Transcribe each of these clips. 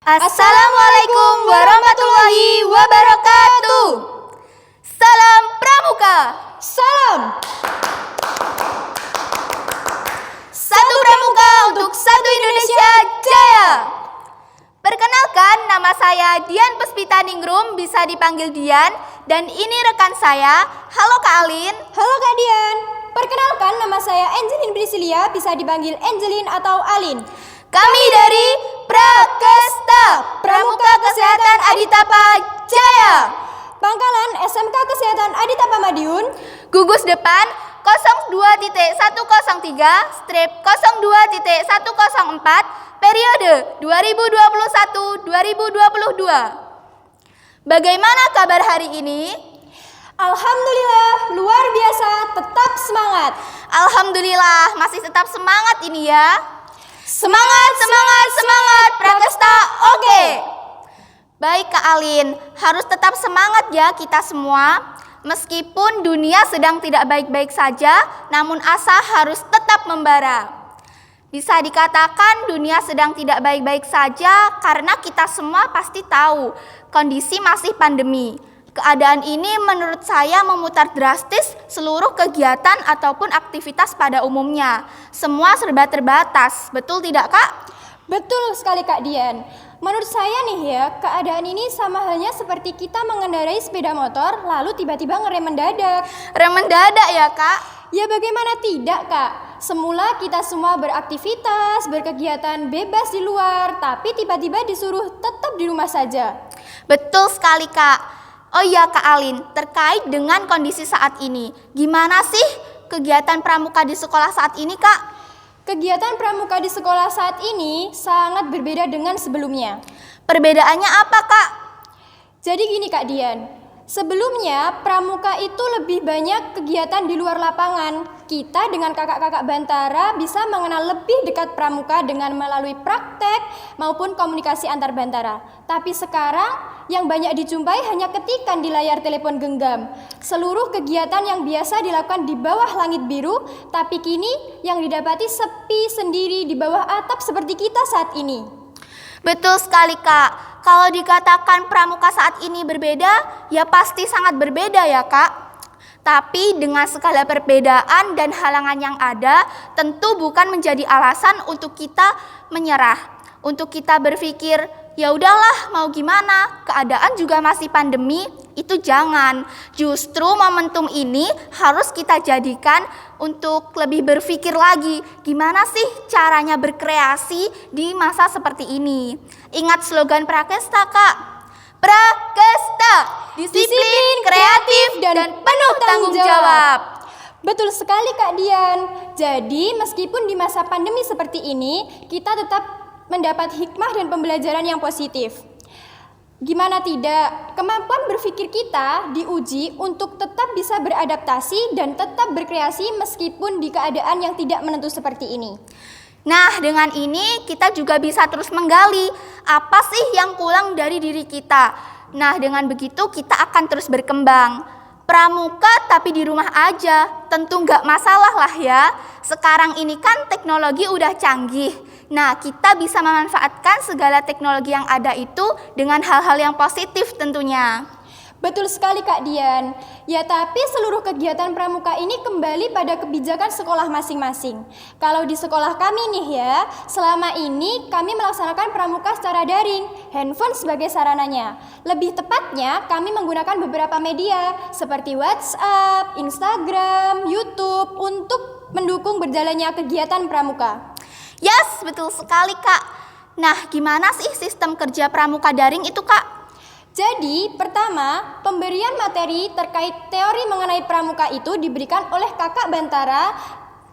Assalamualaikum warahmatullahi wabarakatuh. Salam Pramuka. Salam. Satu Pramuka untuk satu Indonesia Jaya. Perkenalkan, nama saya Dian Puspita Ningrum, bisa dipanggil Dian. Dan ini rekan saya. Halo Kak Alin. Halo Kak Dian. Perkenalkan, nama saya Angelin Priscilia, bisa dipanggil Angelin atau Alin. Kami dari Prakesta, Pramuka Kesehatan Aditapa Jaya. Pangkalan SMK Kesehatan Aditapa Madiun. Gugus depan 02.103/02.104 periode 2021-2022. Bagaimana kabar hari ini? Alhamdulillah, luar biasa, tetap semangat. Alhamdulillah, masih tetap semangat ini ya. Semangat, semangat, semangat, Prakesta oke. Baik Kak Alin, harus tetap semangat ya kita semua. Meskipun dunia sedang tidak baik-baik saja, namun asa harus tetap membara. Bisa dikatakan dunia sedang tidak baik-baik saja karena kita semua pasti tahu kondisi masih pandemi. Keadaan ini menurut saya memutar drastis seluruh kegiatan ataupun aktivitas pada umumnya. Semua serba terbatas, betul tidak Kak? Betul sekali Kak Dian. Menurut saya nih ya, keadaan ini sama halnya seperti kita mengendarai sepeda motor lalu tiba-tiba ngerem mendadak. Rem mendadak ya Kak? Ya bagaimana tidak Kak? Semula kita semua beraktivitas, berkegiatan bebas di luar, tapi tiba-tiba disuruh tetap di rumah saja. Betul sekali Kak. Oh iya Kak Alin, terkait dengan kondisi saat ini, gimana sih kegiatan pramuka di sekolah saat ini Kak? Kegiatan pramuka di sekolah saat ini sangat berbeda dengan sebelumnya. Perbedaannya apa Kak? Jadi gini Kak Dian, sebelumnya pramuka itu lebih banyak kegiatan di luar lapangan. Kita dengan kakak-kakak Bantara bisa mengenal lebih dekat pramuka dengan melalui praktek maupun komunikasi antar Bantara. Tapi sekarang yang banyak dijumpai hanya ketikan di layar telepon genggam. Seluruh kegiatan yang biasa dilakukan di bawah langit biru, tapi kini yang didapati sepi sendiri di bawah atap seperti kita saat ini. Betul sekali Kak. Kalau dikatakan pramuka saat ini berbeda, ya pasti sangat berbeda ya Kak. Tapi dengan segala perbedaan dan halangan yang ada, tentu bukan menjadi alasan untuk kita menyerah. Untuk kita berpikir, ya udahlah mau gimana, keadaan juga masih pandemi, itu jangan. Justru momentum ini harus kita jadikan untuk lebih berpikir lagi, gimana sih caranya berkreasi di masa seperti ini. Ingat slogan Prakesta Kak, Prakesta, disiplin, kreatif, dan penuh tanggung jawab. Betul sekali Kak Dian. Jadi meskipun di masa pandemi seperti ini, kita tetap mendapat hikmah dan pembelajaran yang positif. Gimana tidak, kemampuan berpikir kita diuji untuk tetap bisa beradaptasi dan tetap berkreasi meskipun di keadaan yang tidak menentu seperti ini. Nah, dengan ini kita juga bisa terus menggali apa sih yang kurang dari diri kita. Nah, dengan begitu kita akan terus berkembang. Pramuka tapi di rumah aja, tentu nggak masalah lah ya. Sekarang ini kan teknologi udah canggih. Nah, kita bisa memanfaatkan segala teknologi yang ada itu dengan hal-hal yang positif tentunya. Betul sekali Kak Dian. Ya tapi seluruh kegiatan pramuka ini kembali pada kebijakan sekolah masing-masing. Kalau di sekolah kami nih ya, selama ini kami melaksanakan pramuka secara daring, handphone sebagai sarananya. Lebih tepatnya kami menggunakan beberapa media seperti WhatsApp, Instagram, YouTube untuk mendukung berjalannya kegiatan pramuka. Yes, betul sekali Kak. Nah, gimana sih sistem kerja pramuka daring itu Kak? Jadi, pertama, pemberian materi terkait teori mengenai pramuka itu diberikan oleh kakak Bantara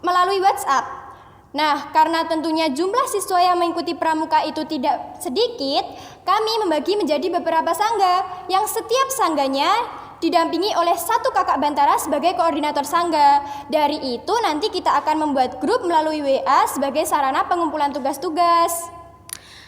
melalui WhatsApp. Nah, karena tentunya jumlah siswa yang mengikuti pramuka itu tidak sedikit, kami membagi menjadi beberapa sangga, yang setiap sangganya didampingi oleh satu kakak Bantara sebagai koordinator sangga. Dari itu nanti kita akan membuat grup melalui WA sebagai sarana pengumpulan tugas-tugas.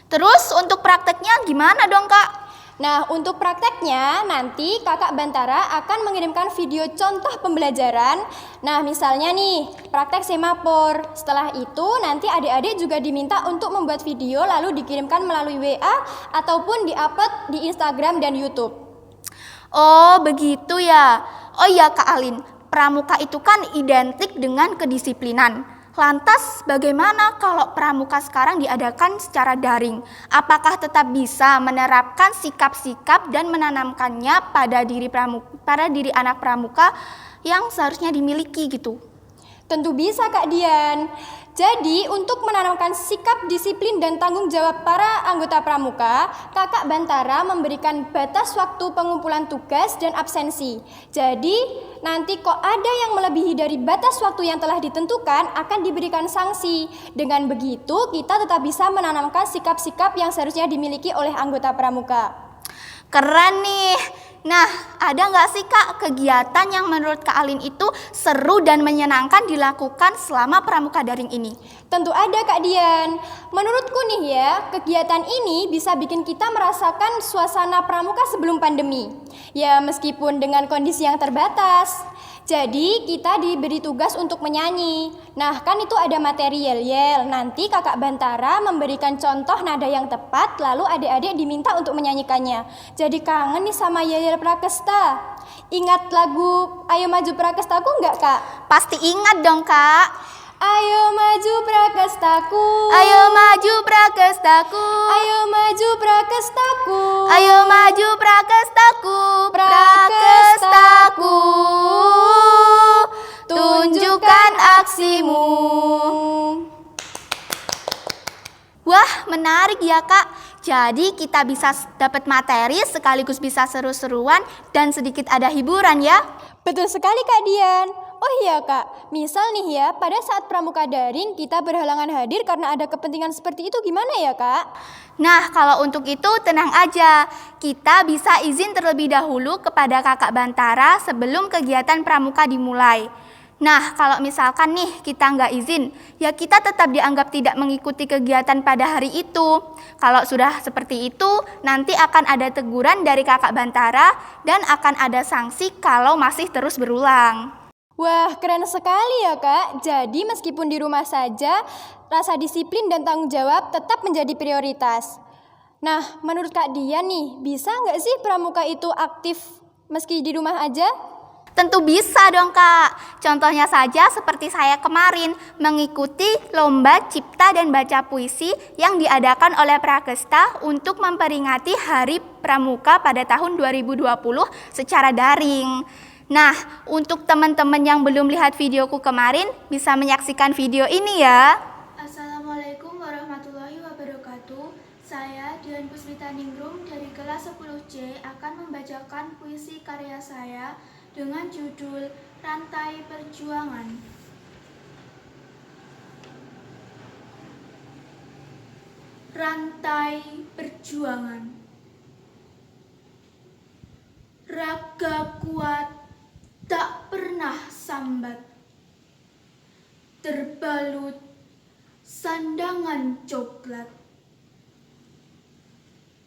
Terus untuk prakteknya gimana dong Kak? Nah, untuk prakteknya nanti Kakak Bantara akan mengirimkan video contoh pembelajaran. Nah, misalnya nih, praktek semafor. Setelah itu nanti adik-adik juga diminta untuk membuat video lalu dikirimkan melalui WA ataupun di-upload di Instagram dan YouTube. Oh, begitu ya. Oh iya Kak Alin, pramuka itu kan identik dengan kedisiplinan. Lantas bagaimana kalau pramuka sekarang diadakan secara daring? Apakah tetap bisa menerapkan sikap-sikap dan menanamkannya pada diri anak pramuka yang seharusnya dimiliki gitu? Tentu bisa Kak Dian. Jadi untuk menanamkan sikap disiplin dan tanggung jawab para anggota pramuka, Kakak Bantara memberikan batas waktu pengumpulan tugas dan absensi. Jadi nanti kok ada yang melebihi dari batas waktu yang telah ditentukan akan diberikan sanksi. Dengan begitu kita tetap bisa menanamkan sikap-sikap yang seharusnya dimiliki oleh anggota pramuka. Keren nih. Nah, ada nggak sih Kak kegiatan yang menurut Kak Alin itu seru dan menyenangkan dilakukan selama pramuka daring ini? Tentu ada Kak Dian. Menurutku nih ya, kegiatan ini bisa bikin kita merasakan suasana pramuka sebelum pandemi. Ya meskipun dengan kondisi yang terbatas. Jadi kita diberi tugas untuk menyanyi. Nah kan itu ada materi yel-yel. Nanti Kakak Bantara memberikan contoh nada yang tepat, lalu adik-adik diminta untuk menyanyikannya. Jadi kangen nih sama yel-yel Prakesta. Ingat lagu Ayo Maju Prakestaku nggak Kak? Pasti ingat dong Kak. Ayo maju Prakestaku. Ayo maju Prakestaku. Ayo maju Prakestaku. Ayo maju Prakestaku. Prakestaku. Tunjukkan aksimu. Wah, menarik ya Kak. Jadi kita bisa dapat materi sekaligus bisa seru-seruan dan sedikit ada hiburan ya. Betul sekali Kak Dian. Oh iya Kak, misal nih ya, pada saat pramuka daring kita berhalangan hadir karena ada kepentingan seperti itu gimana ya Kak? Nah, kalau untuk itu tenang aja. Kita bisa izin terlebih dahulu kepada Kakak Bantara sebelum kegiatan pramuka dimulai. Nah, kalau misalkan nih kita nggak izin, ya kita tetap dianggap tidak mengikuti kegiatan pada hari itu. Kalau sudah seperti itu, nanti akan ada teguran dari Kakak Bantara dan akan ada sanksi kalau masih terus berulang. Wah, keren sekali ya Kak. Jadi meskipun di rumah saja, rasa disiplin dan tanggung jawab tetap menjadi prioritas. Nah, menurut Kak Dian nih, bisa nggak sih pramuka itu aktif meski di rumah aja? Tentu bisa dong Kak. Contohnya saja seperti saya kemarin mengikuti lomba cipta dan baca puisi yang diadakan oleh Prakesta untuk memperingati Hari Pramuka pada tahun 2020 secara daring. Nah, untuk teman-teman yang belum lihat videoku kemarin bisa menyaksikan video ini ya. Assalamualaikum warahmatullahi wabarakatuh. Saya Dian Puspita Ningrum dari kelas 10C akan membacakan puisi karya saya dengan judul Rantai Perjuangan. Rantai perjuangan. Raga kuat tak pernah sambat, terbalut sandangan coklat.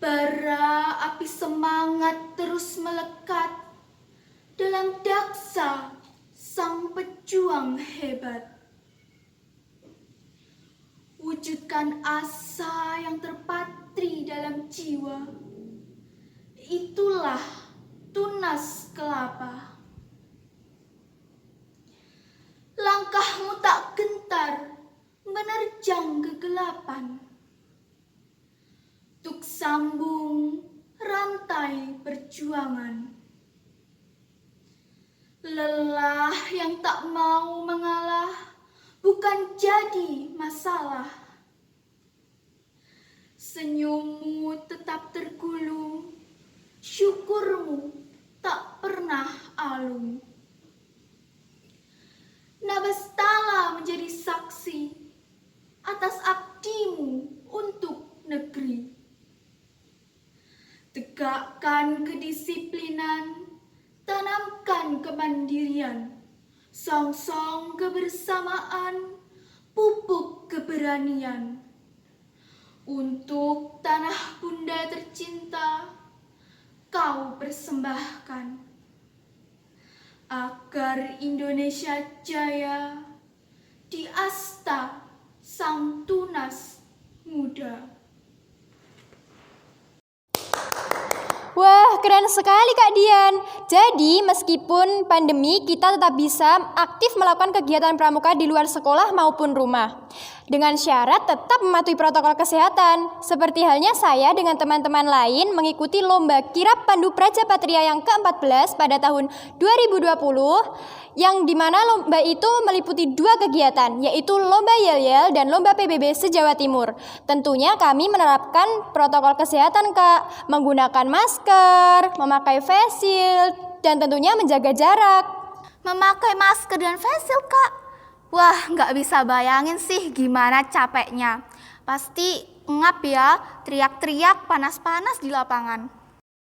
Bara api semangat terus melekat dalam daksa sang pejuang hebat. Wujudkan asa yang terpatri dalam jiwa, itulah tunas kelapa. Langkahmu tak gentar menerjang kegelapan, tuk sambung rantai perjuangan. Lelah yang tak mau mengalah bukan jadi masalah. Senyummu tetap tergulung, syukurmu tak pernah alung. Nabastala menjadi saksi atas abdimu untuk negeri. Tegakkan kedisiplinan, tanamkan kemandirian, songsong kebersamaan, pupuk keberanian. Untuk tanah bunda tercinta, kau persembahkan agar Indonesia jaya di asta sang tunas muda. Wah, keren sekali Kak Dian. Jadi, meskipun pandemi, kita tetap bisa aktif melakukan kegiatan pramuka di luar sekolah maupun rumah. Dengan syarat tetap mematuhi protokol kesehatan. Seperti halnya saya dengan teman-teman lain mengikuti lomba kirap Pandu Prajapatria yang ke-14 pada tahun 2020, yang dimana lomba itu meliputi 2 kegiatan, yaitu lomba yel-yel dan lomba PBB se-Jawa Timur. Tentunya kami menerapkan protokol kesehatan Kak, menggunakan masker, memakai face shield, dan tentunya menjaga jarak. Memakai masker dan face shield, Kak. Wah, nggak bisa bayangin sih gimana capeknya. Pasti ngap ya, teriak-teriak panas-panas di lapangan.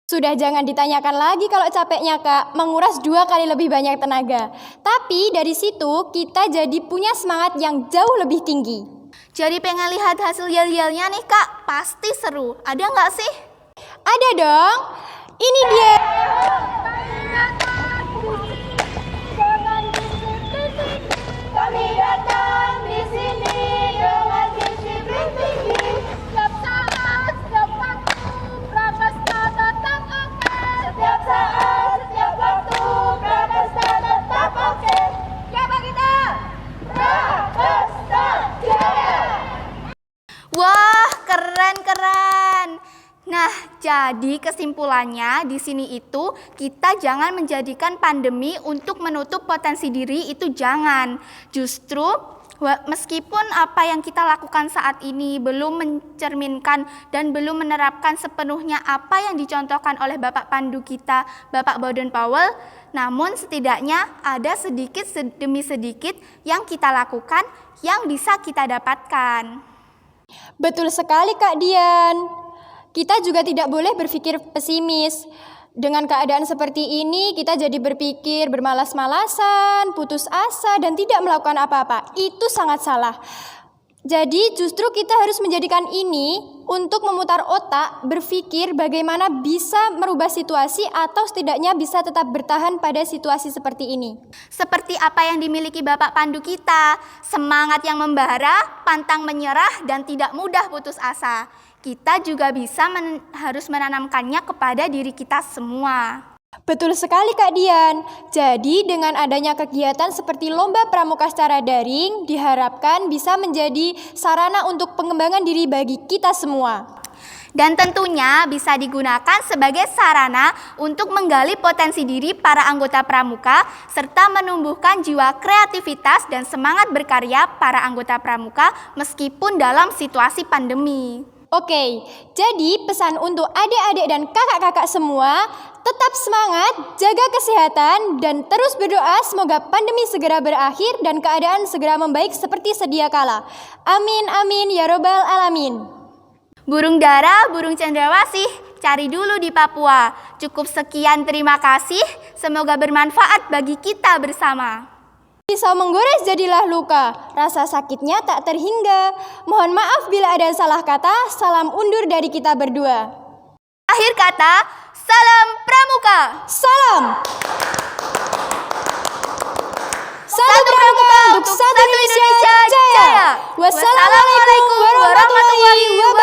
Sudah jangan ditanyakan lagi kalau capeknya Kak, menguras 2 kali lebih banyak tenaga. Tapi dari situ kita jadi punya semangat yang jauh lebih tinggi. Jadi pengen lihat hasil yel-yelnya nih Kak, pasti seru. Ada nggak sih? Ada dong, ini dia. Kami datang di sini dengan disiplin tinggi. Setiap saat, setiap waktu, Prakasta tetap oke. Setiap saat, setiap waktu, Prakasta tetap oke. Siapa kita? Prakasta Jaya. Wah, keren-keren. Nah, jadi kesimpulannya di sini itu kita jangan menjadikan pandemi untuk menutup potensi diri, itu jangan. Justru meskipun apa yang kita lakukan saat ini belum mencerminkan dan belum menerapkan sepenuhnya apa yang dicontohkan oleh Bapak Pandu kita, Bapak Baudon Powell, namun setidaknya ada sedikit demi sedikit yang kita lakukan yang bisa kita dapatkan. Betul sekali Kak Dian. Kita juga tidak boleh berpikir pesimis. Dengan keadaan seperti ini, kita jadi berpikir bermalas-malasan, putus asa, dan tidak melakukan apa-apa. Itu sangat salah. Jadi justru kita harus menjadikan ini untuk memutar otak, berpikir bagaimana bisa merubah situasi atau setidaknya bisa tetap bertahan pada situasi seperti ini. Seperti apa yang dimiliki Bapak Pandu kita, semangat yang membara, pantang menyerah, dan tidak mudah putus asa. Kita juga bisa harus menanamkannya kepada diri kita semua. Betul sekali Kak Dian. Jadi dengan adanya kegiatan seperti lomba pramuka secara daring diharapkan bisa menjadi sarana untuk pengembangan diri bagi kita semua. Dan tentunya bisa digunakan sebagai sarana untuk menggali potensi diri para anggota pramuka serta menumbuhkan jiwa kreativitas dan semangat berkarya para anggota pramuka meskipun dalam situasi pandemi. Oke, jadi pesan untuk adik-adik dan kakak-kakak semua, tetap semangat, jaga kesehatan, dan terus berdoa semoga pandemi segera berakhir dan keadaan segera membaik seperti sedia kala. Amin, amin, ya robbal alamin. Burung dara, burung cendrawasih, cari dulu di Papua. Cukup sekian, terima kasih. Semoga bermanfaat bagi kita bersama. Pisau menggores jadilah luka, rasa sakitnya tak terhingga. Mohon maaf bila ada salah kata, salam undur dari kita berdua. Akhir kata, salam pramuka. Salam. Satu pramuka untuk satu Indonesia jaya. Wassalamualaikum warahmatullahi wabarakatuh.